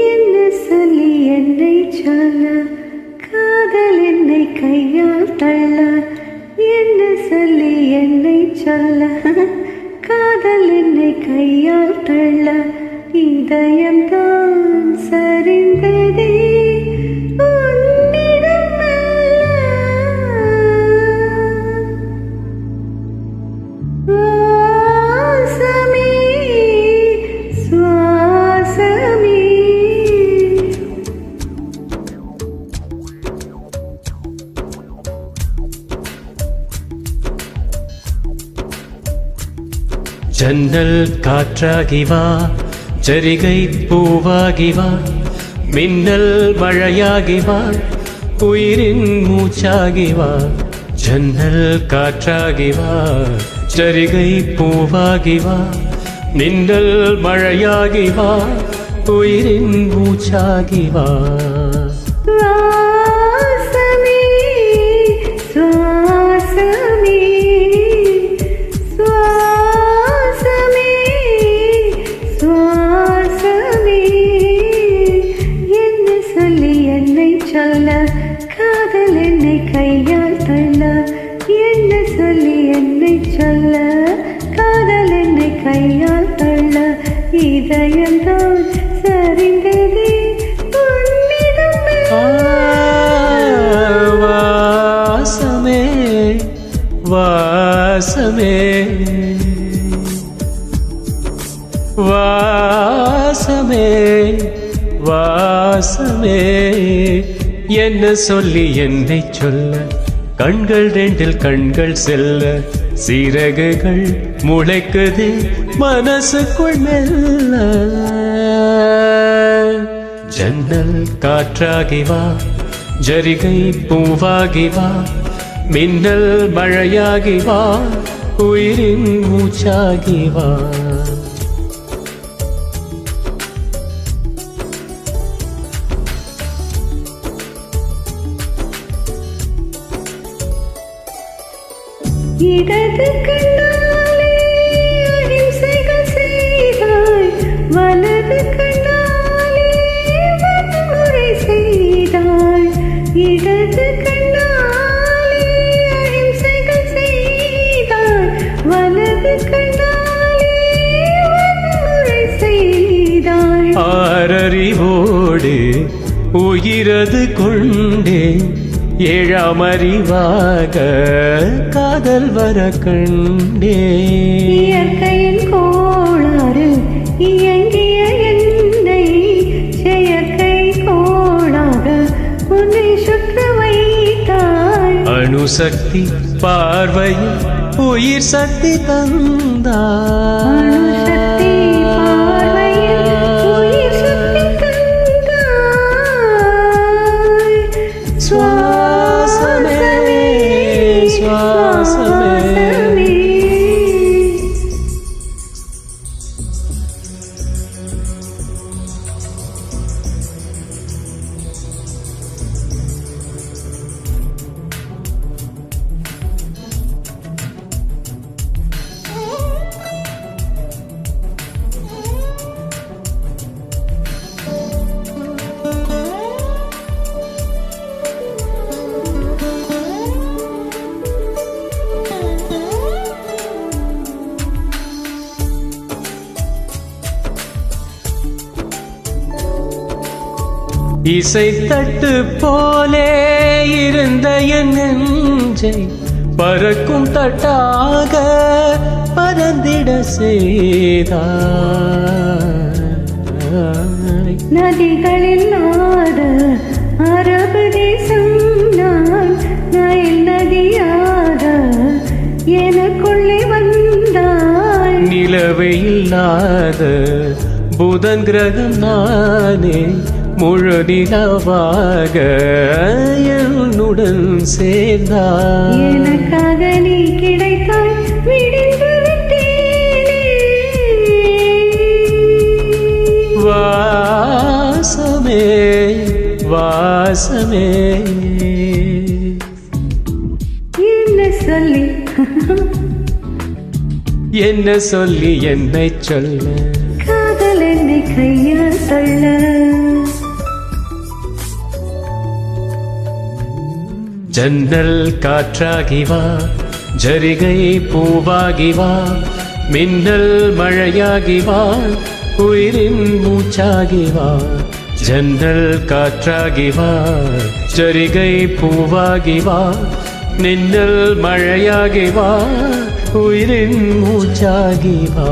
என்ன சொல்லி என்னை சொல்ல, காதல் என்னை கையால் தள்ள. என்ன சொல்லி என்னை சொல்ல, காதல் என்னை கையால் தள்ள. இதயம்தான் சரிந்ததே உன்னிடம் வாசமே சுவாசமே. ஜன்னல் காற்றாகி வா, ஜரிகை பூவாகி வா, மின்னல் மழையாகி வா, உயிரின் மூச்சாகி வா. ஜன்னல் காற்றாகி வா, ஜரிகை பூவாகி வா, மின்னல் மழையாகி வா, உயிரின் மூச்சாகி வா. வாசமே சுவாசமே சுவாசமே சுவாசமே. என்ன சொல்லி என்னை சொல்ல, காதல் என்னை கையால் தள்ள. என்ன சொல்லி என்னை சொல்ல, காதல் என்னை கையால் தள்ள. இதயம்தான் சரிந்ததே உன்னிடம் வாசமே வாசமே வாசமே வாசமே. என்ன சொல்லி என்னை சொல்ல, கண்கள் ரெண்டில் கண்கள் செல்ல, சிறகுகள் முளைக்குது மனசுக்குள் மெல்ல. ஜன்னல் காற்றாகி வா, ஜரிகை பூவாகி வா, மின்னல் மழையாகி வா, உயிரின் மூச்சாகி வா. இடது கண்ணாலே அகிம்சைகள் செய்தாய், வலது கண்ணாலே வன்முறை செய்தாய். இடது கண்ணாலே அகிம்சைகள் செய்தாய், வலது கண்ணாலே வன்முறை செய்தாய். ஆறறிவோடு உயிரது கொண்டே, ஏழாம் அறிவாக காதல் வர கண்டே. இயற்கையின் கோளாறு இயங்கிய என்னை, செயற்கை கோளாக உன்னை சுற்ற வைத்தாய். அணுசக்தி பார்வையில் உயிர் சக்தி தந்தாய். அணுசக்தி பார்வையில் உயிர் சக்தி தந்தாய். சுவாசமே சுவாசமே. இசை தட்டு போலே இருந்த என் நெஞ்சை பறக்கும் தட்டாக பறந்திட செய்தாய். நதிகளில் ஆட அரபு தேசம் நான், நைல் நதியாக எனக்குள்ளே வந்தாய். நிலவை இல்லாத புதன் கிரகம் நானே, முழு நிலவாக என்னுடன் சேர்ந்தாய். எனக்காக நீ கிடைத்தாய், விடிந்து விட்டேனே. வாசமே வாசமே. என்ன சொல்லி என்ன சொல்லி என்னை சொல்ல, காதல் என்னை கையால் தள்ள. ஜன்னல் காற்றாகி வா, ஜரிகை பூவாகி வா, மின்னல் மழையாகி வா, உயிரின் மூச்சாகி வா. ஜன்னல் காற்றாகி வா, ஜரிகை பூவாகி வா, மின்னல் மழையாகி வா, உயிரின் மூச்சாகி வா.